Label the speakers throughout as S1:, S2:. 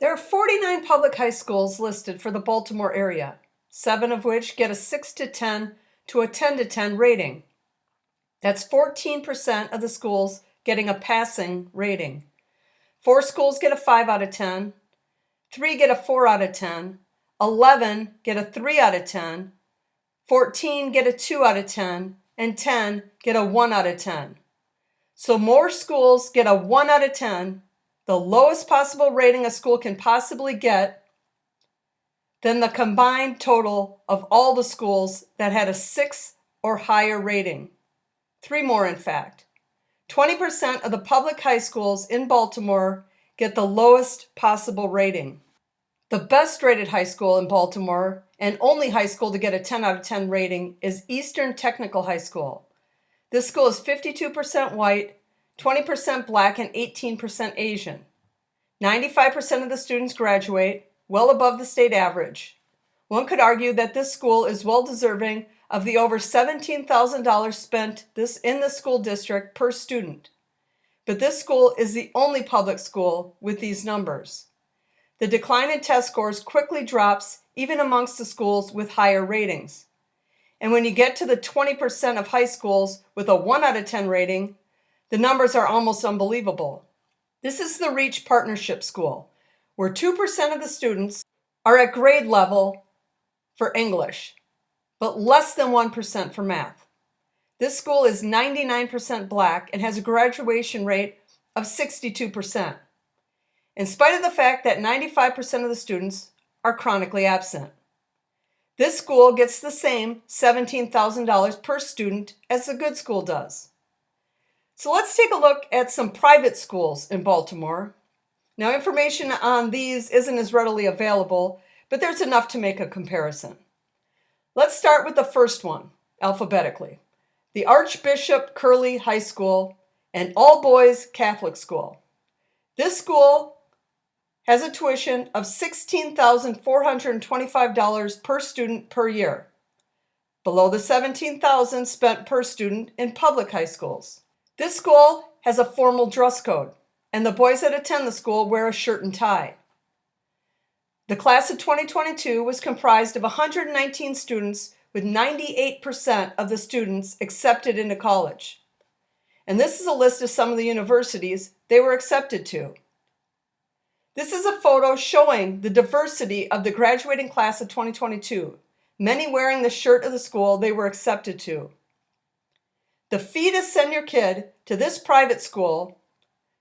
S1: There are 49 public high schools listed for the Baltimore area, 7 of which get a 6 to 10 to a 10 to 10 rating. That's 14% of the schools getting a passing rating. 4 schools get a 5 out of 10, 3 get a 4 out of 10, 11 get a 3 out of 10, 14 get a 2 out of 10, and 10 get a 1 out of 10. So more schools get a 1 out of 10, the lowest possible rating a school can possibly get, than the combined total of all the schools that had a 6 or higher rating. 3 more, in fact. 20% of the public high schools in Baltimore get the lowest possible rating. The best rated high school in Baltimore, and only high school to get a 10 out of 10 rating, is Eastern Technical High School. This school is 52% white, 20% black, and 18% Asian. 95% of the students graduate, well above the state average. One could argue that this school is well deserving of the over $17,000 spent in the school district per student. But this school is the only public school with these numbers. The decline in test scores quickly drops even amongst the schools with higher ratings. And when you get to the 20% of high schools with a 1 out of 10 rating, the numbers are almost unbelievable. This is the Reach Partnership School, where 2% of the students are at grade level for English, but less than 1% for math. This school is 99% black and has a graduation rate of 62%, in spite of the fact that 95% of the students are chronically absent. This school gets the same $17,000 per student as the good school does. So let's take a look at some private schools in Baltimore. Now, information on these isn't as readily available, but there's enough to make a comparison. Let's start with the first one, alphabetically. The Archbishop Curley High School, an all-boys Catholic school. This school has a tuition of $16,425 per student per year, below the $17,000 spent per student in public high schools. This school has a formal dress code, and the boys that attend the school wear a shirt and tie. The class of 2022 was comprised of 119 students, with 98% of the students accepted into college. And this is a list of some of the universities they were accepted to. This is a photo showing the diversity of the graduating class of 2022, many wearing the shirt of the school they were accepted to. The fee to send your kid to this private school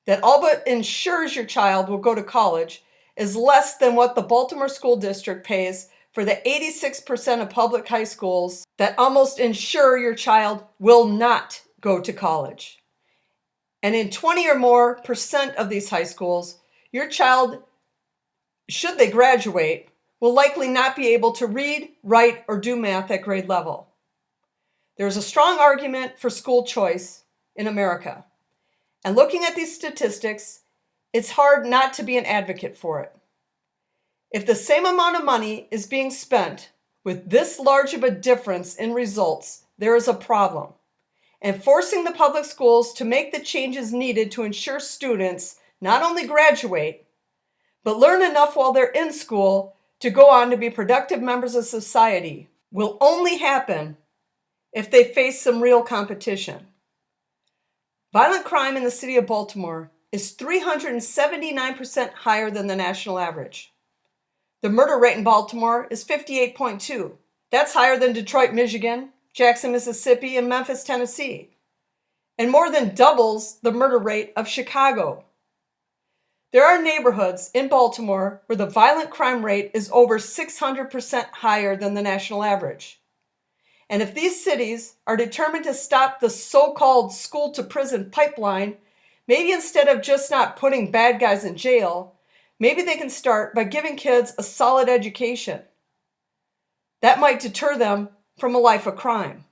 S1: that all but ensures your child will go to college is less than what the Baltimore School District pays for the 86% of public high schools that almost ensure your child will not go to college. And in 20 or more percent of these high schools, your child, should they graduate, will likely not be able to read, write, or do math at grade level. There's a strong argument for school choice in America. And looking at these statistics, it's hard not to be an advocate for it. If the same amount of money is being spent with this large of a difference in results, there is a problem. And forcing the public schools to make the changes needed to ensure students not only graduate, but learn enough while they're in school to go on to be productive members of society will only happen if they face some real competition. Violent crime in the city of Baltimore is 379% higher than the national average. The murder rate in Baltimore is 58.2. That's higher than Detroit, Michigan, Jackson, Mississippi, and Memphis, Tennessee, and more than doubles the murder rate of Chicago. There are neighborhoods in Baltimore where the violent crime rate is over 600% higher than the national average. And if these cities are determined to stop the so-called school-to-prison pipeline, maybe instead of just not putting bad guys in jail, maybe they can start by giving kids a solid education. That might deter them from a life of crime.